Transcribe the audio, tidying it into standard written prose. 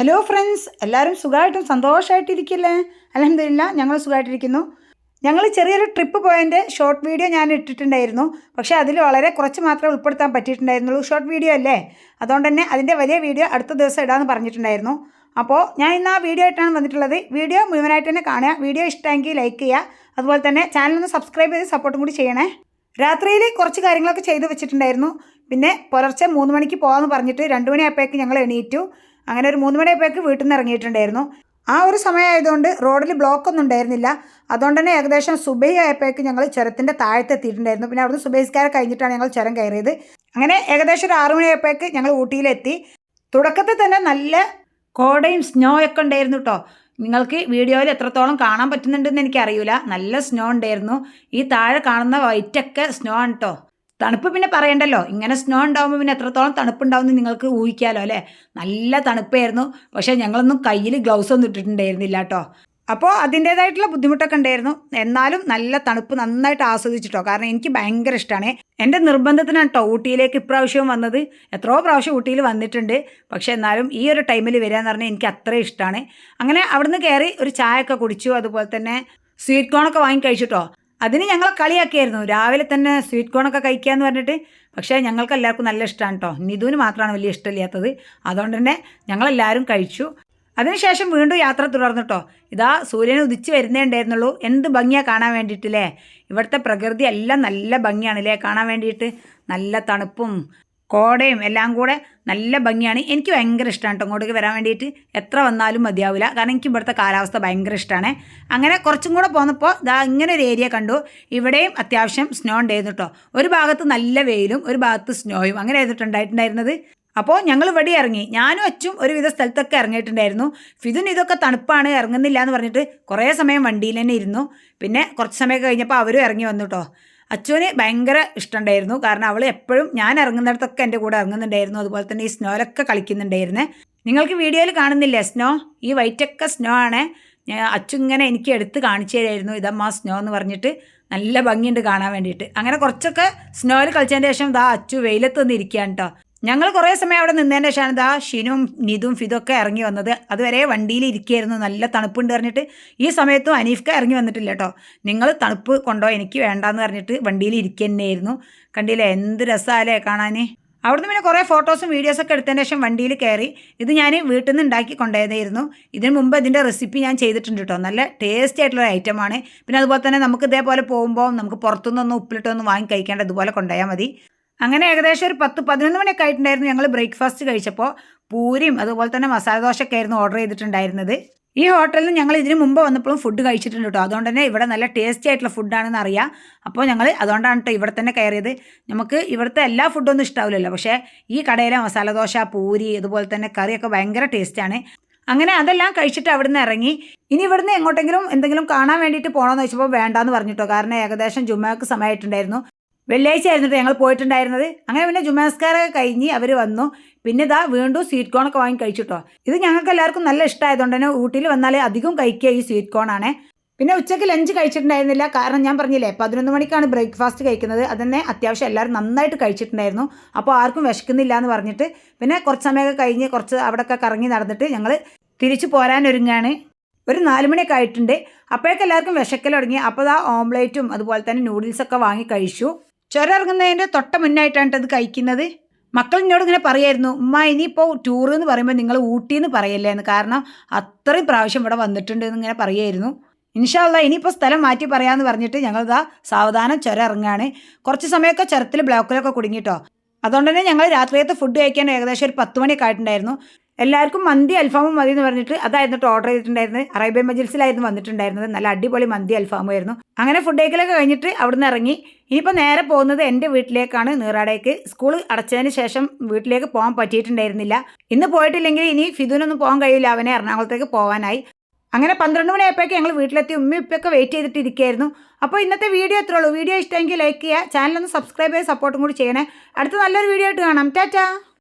Hello friends, എല്ലാവരും സുഖമായിട്ടും സന്തോഷമായിട്ടിരിക്കില്ലേ? അൽഹംദുലില്ലാഹ് ഞങ്ങൾ സുഖമായിട്ടിരിക്കുന്നു. ഞങ്ങൾ ചെറിയൊരു ട്രിപ്പ് പോയതിൻ്റെ ഷോർട്ട് വീഡിയോ ഞാൻ ഇട്ടിട്ടുണ്ടായിരുന്നു. പക്ഷേ അതിൽ വളരെ കുറച്ച് മാത്രമേ ഉൾപ്പെടുത്താൻ പറ്റിയിട്ടുണ്ടായിരുന്നുള്ളൂ. ഷോർട്ട് വീഡിയോ അല്ലേ, അതുകൊണ്ട് തന്നെ അതിൻ്റെ വലിയ വീഡിയോ അടുത്ത ദിവസം ഇടാമെന്ന് പറഞ്ഞിട്ടുണ്ടായിരുന്നു. അപ്പോൾ ഞാൻ ഇന്ന് ആ വീഡിയോ ആയിട്ടാണ് വന്നിട്ടുള്ളത്. വീഡിയോ മുഴുവനായിട്ട് തന്നെ കാണുക. വീഡിയോ ഇഷ്ടമെങ്കിൽ ലൈക്ക് ചെയ്യുക. അതുപോലെ തന്നെ ചാനലൊന്ന് സബ്സ്ക്രൈബ് ചെയ്ത് സപ്പോർട്ടും കൂടി ചെയ്യണേ. രാത്രിയിൽ കുറച്ച് കാര്യങ്ങളൊക്കെ ചെയ്ത് വെച്ചിട്ടുണ്ടായിരുന്നു. പിന്നെ പുലർച്ചെ 3 മണിക്ക് പോകാമെന്ന് പറഞ്ഞിട്ട് 2 മണിയായപ്പോഴേക്ക് ഞങ്ങൾ എണീറ്റു. അങ്ങനെ ഒരു 3 മണിയായപ്പോഴേക്ക് വീട്ടിൽ നിന്ന് ഇറങ്ങിയിട്ടുണ്ടായിരുന്നു. ആ ഒരു സമയമായതുകൊണ്ട് റോഡിൽ ബ്ലോക്കൊന്നും ഉണ്ടായിരുന്നില്ല. അതുകൊണ്ട് തന്നെ ഏകദേശം സുബഹി ആയപ്പോഴേക്ക് ഞങ്ങൾ ചുരത്തിൻ്റെ താഴത്ത് എത്തിയിട്ടുണ്ടായിരുന്നു. പിന്നെ അവിടുന്ന് സുബഹിസ്കാരം കഴിഞ്ഞിട്ടാണ് ഞങ്ങൾ ചുരം കയറിയത്. അങ്ങനെ ഏകദേശം ഒരു 6 മണിയായപ്പോഴേക്ക് ഞങ്ങൾ ഊട്ടിയിലെത്തി. തുടക്കത്തിൽ തന്നെ നല്ല കോടയും സ്നോ ഒക്കെ ഉണ്ടായിരുന്നു കേട്ടോ. നിങ്ങൾക്ക് വീഡിയോയിൽ എത്രത്തോളം കാണാൻ പറ്റുന്നുണ്ടെന്ന് എനിക്കറിയില്ല. നല്ല സ്നോ ഉണ്ടായിരുന്നു. ഈ താഴെ കാണുന്ന വൈറ്റൊക്കെ സ്നോ ആണ് കേട്ടോ. തണുപ്പ് പിന്നെ പറയണ്ടല്ലോ. ഇങ്ങനെ സ്നോ ഉണ്ടാകുമ്പോൾ പിന്നെ എത്രത്തോളം തണുപ്പുണ്ടാവുമെന്ന് നിങ്ങൾക്ക് ഊഹിക്കാമല്ലോ അല്ലേ. നല്ല തണുപ്പായിരുന്നു. പക്ഷേ ഞങ്ങളൊന്നും കയ്യിൽ ഗ്ലൗസ് ഒന്നും ഇട്ടിട്ടുണ്ടായിരുന്നില്ല കേട്ടോ. അപ്പോൾ അതിൻ്റേതായിട്ടുള്ള ബുദ്ധിമുട്ടൊക്കെ ഉണ്ടായിരുന്നു. എന്നാലും നല്ല തണുപ്പ് നന്നായിട്ട് ആസ്വദിച്ചിട്ടോ. കാരണം എനിക്ക് ഭയങ്കര ഇഷ്ടമാണ്. എൻ്റെ നിർബന്ധത്തിനാണ് കേട്ടോ ഊട്ടിയിലേക്ക് ഇപ്രാവശ്യവും വന്നത്. എത്രയോ പ്രാവശ്യം ഊട്ടിയിൽ വന്നിട്ടുണ്ട്. പക്ഷേ എന്നാലും ഈ ഒരു ടൈമിൽ വരിക എന്ന് പറഞ്ഞാൽ എനിക്ക് അത്രയും ഇഷ്ടമാണ്. അങ്ങനെ അവിടുന്ന് കയറി ഒരു ചായയൊക്കെ കുടിച്ചു. അതുപോലെ തന്നെ സ്വീറ്റ് കോണൊക്കെ വാങ്ങി കഴിച്ചിട്ടോ. അതിന് ഞങ്ങൾ കളിയാക്കിയായിരുന്നു, രാവിലെ തന്നെ സ്വീറ്റ് കോണൊക്കെ കഴിക്കുക എന്ന് പറഞ്ഞിട്ട്. പക്ഷേ ഞങ്ങൾക്ക് എല്ലാവർക്കും നല്ല ഇഷ്ടമാണ് കേട്ടോ. നിധുവിന് മാത്രമാണ് വലിയ ഇഷ്ടമില്ലാത്തത്. അതുകൊണ്ട് തന്നെ ഞങ്ങളെല്ലാവരും കഴിച്ചു. അതിനുശേഷം വീണ്ടും യാത്ര തുടർന്നു കേട്ടോ. ഇതാ സൂര്യനെ ഉദിച്ച് വരുന്നേ ഉണ്ടായിരുന്നുള്ളൂ. എന്ത് ഭംഗിയാണ് കാണാൻ വേണ്ടിയിട്ടില്ലേ. ഇവിടുത്തെ പ്രകൃതി എല്ലാം നല്ല ഭംഗിയാണല്ലേ കാണാൻ വേണ്ടിയിട്ട്. നല്ല തണുപ്പും കോടയും എല്ലാം കൂടെ നല്ല ഭംഗിയാണ്. എനിക്ക് ഭയങ്കര ഇഷ്ടമാണ് കേട്ടോ ഇങ്ങോട്ടേക്ക് വരാൻ വേണ്ടിയിട്ട്. എത്ര വന്നാലും മതിയാവില്ല. കാരണം എനിക്ക് ഇവിടുത്തെ കാലാവസ്ഥ ഭയങ്കര ഇഷ്ടമാണ്. അങ്ങനെ കുറച്ചും കൂടെ പോന്നപ്പോൾ ഇതാ ഇങ്ങനെ ഒരു ഏരിയ കണ്ടു. ഇവിടെയും അത്യാവശ്യം സ്നോ ഉണ്ടായിരുന്നു കേട്ടോ. ഒരു ഭാഗത്ത് നല്ല വെയിലും ഒരു ഭാഗത്ത് സ്നോയും അങ്ങനെ ആയിട്ടുണ്ടായിരുന്നത്. അപ്പോൾ ഞങ്ങൾ ഇവിടെ ഇറങ്ങി. ഞാനും അച്ചും ഒരുവിധ സ്ഥലത്തൊക്കെ ഇറങ്ങിയിട്ടുണ്ടായിരുന്നു. ഫിദുന് ഇതൊക്കെ തണുപ്പാണ് ഇറങ്ങുന്നില്ല എന്ന് പറഞ്ഞിട്ട് കുറേ സമയം വണ്ടിയിൽ തന്നെ ഇരുന്നു. പിന്നെ കുറച്ച് സമയം കഴിഞ്ഞപ്പോൾ അവരും ഇറങ്ങി വന്നു കേട്ടോ. അച്ചുവിന് ഭയങ്കര ഇഷ്ടമുണ്ടായിരുന്നു. കാരണം അവൾ എപ്പോഴും ഞാൻ ഇറങ്ങുന്നിടത്തൊക്കെ എൻ്റെ കൂടെ ഇറങ്ങുന്നുണ്ടായിരുന്നു. അതുപോലെ തന്നെ ഈ സ്നോയിലൊക്കെ കളിക്കുന്നുണ്ടായിരുന്നേ. നിങ്ങൾക്ക് വീഡിയോയിൽ കാണുന്നില്ലേ സ്നോ? ഈ വൈറ്റൊക്കെ സ്നോ ആണ്. അച്ചു ഇങ്ങനെ എനിക്ക് എടുത്ത് കാണിച്ചു തരായിരുന്നു. ഇതമ്മ സ്നോ എന്ന് പറഞ്ഞിട്ട്. നല്ല ഭംഗിയുണ്ട് കാണാൻ വേണ്ടിയിട്ട്. അങ്ങനെ കുറച്ചൊക്കെ സ്നോയിൽ കളിച്ചതിന് ശേഷം ഇതാ അച്ചു വെയിലത്ത് വന്നിരിക്കുകയാണ് കേട്ടോ. ഞങ്ങൾ കുറേ സമയം അവിടെ നിന്നതിന് ശേഷമാണ് ഇതാ ഷിനും നിതും ഫിദൊക്കെ ഇറങ്ങി വന്നത്. അതുവരെ വണ്ടിയിൽ ഇരിക്കുകയായിരുന്നു. നല്ല തണുപ്പുണ്ട് പറഞ്ഞിട്ട്. ഈ സമയത്തും അനീഫ്ക ഇറങ്ങി വന്നിട്ടില്ല കേട്ടോ. നിങ്ങൾ തണുപ്പ് കൊണ്ടോ, എനിക്ക് വേണ്ടാന്ന് പറഞ്ഞിട്ട് വണ്ടിയിൽ ഇരിക്കുക തന്നെയായിരുന്നു. കണ്ടില്ലേ എന്ത് രസമല്ലേ കാണാൻ. അവിടുന്ന് പിന്നെ കുറേ ഫോട്ടോസും വീഡിയോസൊക്കെ എടുത്തതിന് ശേഷം വണ്ടിയിൽ കയറി. ഇത് ഞാൻ വീട്ടിൽ നിന്ന് ഉണ്ടാക്കി കൊണ്ടുപോയതായിരുന്നു. ഇതിന് മുമ്പ് ഇതിൻ്റെ റെസിപ്പി ഞാൻ ചെയ്തിട്ടുണ്ട് കേട്ടോ. നല്ല ടേസ്റ്റി ആയിട്ടുള്ള ഐറ്റമാണ്. പിന്നെ അതുപോലെ തന്നെ നമുക്ക് ഇതേപോലെ പോകുമ്പോൾ നമുക്ക് പുറത്തുനിന്നൊന്നും ഉപ്പിലിട്ടൊന്നും വാങ്ങി കഴിക്കേണ്ട, ഇതുപോലെ കൊണ്ടുപോയാൽ മതി. അങ്ങനെ ഏകദേശം ഒരു 10-11 മണിയൊക്കെ ആയിട്ടുണ്ടായിരുന്നു ഞങ്ങൾ ബ്രേക്ക്ഫാസ്റ്റ് കഴിച്ചപ്പോൾ. പൂരിയും അതുപോലെ തന്നെ മസാല ദോശയൊക്കെ ആയിരുന്നു ഓർഡർ ചെയ്തിട്ടുണ്ടായിരുന്നത്. ഈ ഹോട്ടലിൽ ഞങ്ങൾ ഇതിന് മുമ്പ് വന്നപ്പോഴും ഫുഡ് കഴിച്ചിട്ടുണ്ട് കേട്ടോ. അതുകൊണ്ട് തന്നെ ഇവിടെ നല്ല ടേസ്റ്റി ആയിട്ടുള്ള ഫുഡാണെന്ന് അറിയാം. അപ്പോൾ ഞങ്ങൾ അതുകൊണ്ടാണ് കേട്ടോ ഇവിടെ തന്നെ കയറിയത്. നമുക്ക് ഇവിടുത്തെ എല്ലാ ഫുഡൊന്നും ഇഷ്ടാവില്ലല്ലോ. പക്ഷേ ഈ കടയിലെ മസാല ദോശ, പൂരി, അതുപോലെ തന്നെ കറിയൊക്കെ ഭയങ്കര ടേസ്റ്റാണ്. അങ്ങനെ അതെല്ലാം കഴിച്ചിട്ട് അവിടുന്ന് ഇറങ്ങി. ഇനി ഇവിടുന്ന് എങ്ങോട്ടെങ്കിലും എന്തെങ്കിലും കാണാൻ വേണ്ടിയിട്ട് പോകണമെന്ന് വെച്ചപ്പോൾ വേണ്ടാന്ന് പറഞ്ഞിട്ടോ. കാരണം ഏകദേശം ജുമാക്ക് സമയമായിട്ടുണ്ടായിരുന്നു. വെള്ളിയാഴ്ച ആയിരുന്നിട്ട് ഞങ്ങൾ പോയിട്ടുണ്ടായിരുന്നത്. അങ്ങനെ പിന്നെ ജുമാസ്കാരൊക്കെ കഴിഞ്ഞ് അവർ വന്നു. പിന്നെ ഇതാ വീണ്ടും സ്വീറ്റ് കോണൊക്കെ വാങ്ങി കഴിച്ചിട്ടോ. ഇത് ഞങ്ങൾക്ക് എല്ലാവർക്കും നല്ല ഇഷ്ടമായതുകൊണ്ട് തന്നെ ഊട്ടിയിൽ വന്നാൽ അധികം കഴിക്കുക ഈ സ്വീറ്റ് കോണാണ്. പിന്നെ ഉച്ചയ്ക്ക് ലഞ്ച് കഴിച്ചിട്ടുണ്ടായിരുന്നില്ല. കാരണം ഞാൻ പറഞ്ഞില്ലേ 11 മണിക്കാണ് ബ്രേക്ക്ഫാസ്റ്റ് കഴിക്കുന്നത്. അതന്നെ അത്യാവശ്യം എല്ലാവരും നന്നായിട്ട് കഴിച്ചിട്ടുണ്ടായിരുന്നു. അപ്പോൾ ആർക്കും വിശക്കുന്നില്ല എന്ന് പറഞ്ഞിട്ട് പിന്നെ കുറച്ച് സമയമൊക്കെ കഴിഞ്ഞ് കുറച്ച് അവിടെയൊക്കെ കറങ്ങി നടന്നിട്ട് ഞങ്ങൾ തിരിച്ചു പോരാനൊരുങ്ങാണ്. ഒരു 4 മണിയൊക്കെ ആയിട്ടുണ്ട്. അപ്പോഴേക്കും എല്ലാവർക്കും വിശക്കൽ തുടങ്ങി. അപ്പോൾ ആ ഓംലേറ്റും അതുപോലെ തന്നെ നൂഡിൽസൊക്കെ വാങ്ങി കഴിച്ചു. ചുരം ഇറങ്ങുന്നതിൻ്റെ തൊട്ട മുന്നായിട്ടാണ് ഇത് കഴിക്കുന്നത്. മക്കൾ എന്നോട് ഇങ്ങനെ പറയായിരുന്നു, ഉമ്മ ഇനിയിപ്പോൾ ടൂർ എന്ന് പറയുമ്പോൾ നിങ്ങൾ ഊട്ടി എന്ന് പറയല്ലേ എന്ന്. കാരണം അത്രയും പ്രാവശ്യം ഇവിടെ വന്നിട്ടുണ്ട് എന്നിങ്ങനെ പറയുമായിരുന്നു. ഇൻഷാ അല്ലാഹ് ഇനിയിപ്പോൾ സ്ഥലം മാറ്റി പറയാമെന്ന് പറഞ്ഞിട്ട് ഞങ്ങളിതാ സാവധാനം ചുരം ഇറങ്ങുകയാണ്. കുറച്ച് സമയമൊക്കെ ചുരത്തിൽ ബ്ലോക്കിലൊക്കെ കുടുങ്ങിട്ടോ. അതുകൊണ്ട് തന്നെ ഞങ്ങൾ രാത്രിയത്തെ ഫുഡ് കഴിക്കാൻ ഏകദേശം ഒരു 10 മണിയൊക്കെ ആയിട്ടുണ്ടായിരുന്നു. എല്ലാവർക്കും മന്തി അൽഫാമും മതി എന്ന് പറഞ്ഞിട്ട് അതായിരുന്നു ഓർഡർ ചെയ്തിട്ടുണ്ടായിരുന്നത്. അറേബ്യൻ മജിൽസിലായിരുന്നു വന്നിട്ടുണ്ടായിരുന്നത്. നല്ല അടിപൊളി മന്തി അൽഫാമായിരുന്നു. അങ്ങനെ ഫുഡ് കഴിക്കലൊക്കെ കഴിഞ്ഞിട്ട് അവിടുന്ന് ഇറങ്ങി. ഇനിയിപ്പോൾ നേരെ പോകുന്നത് എൻ്റെ വീട്ടിലേക്കാണ്, നീറാടേക്ക്. സ്കൂൾ അടച്ചതിന് ശേഷം വീട്ടിലേക്ക് പോകാൻ പറ്റിയിട്ടുണ്ടായിരുന്നില്ല. ഇന്ന് പോയിട്ടില്ലെങ്കിൽ ഇനി ഫിദുനൊന്നും പോകാൻ കഴിയില്ല. അവനെ എറണാകുളത്തേക്ക് പോകാനായി. അങ്ങനെ 12 മണിയായപ്പോഴേക്ക് ഞങ്ങൾ വീട്ടിലെത്തി. ഉമ്മയും ഉപ്പയൊക്കെ വെയിറ്റ് ചെയ്തിട്ട് ഇരിക്കുകയായിരുന്നു. അപ്പോൾ ഇന്നത്തെ വീഡിയോ എത്രേ ഉള്ളൂ. വീഡിയോ ഇഷ്ടമെങ്കിൽ ലൈക്ക് ചെയ്യുക, ചാനലൊന്ന് സബ്സ്ക്രൈബ് ചെയ്ത് സപ്പോർട്ടും കൂടി ചെയ്യണേ. അടുത്ത നല്ലൊരു വീഡിയോ ആയിട്ട് കാണാം. ടാറ്റാ.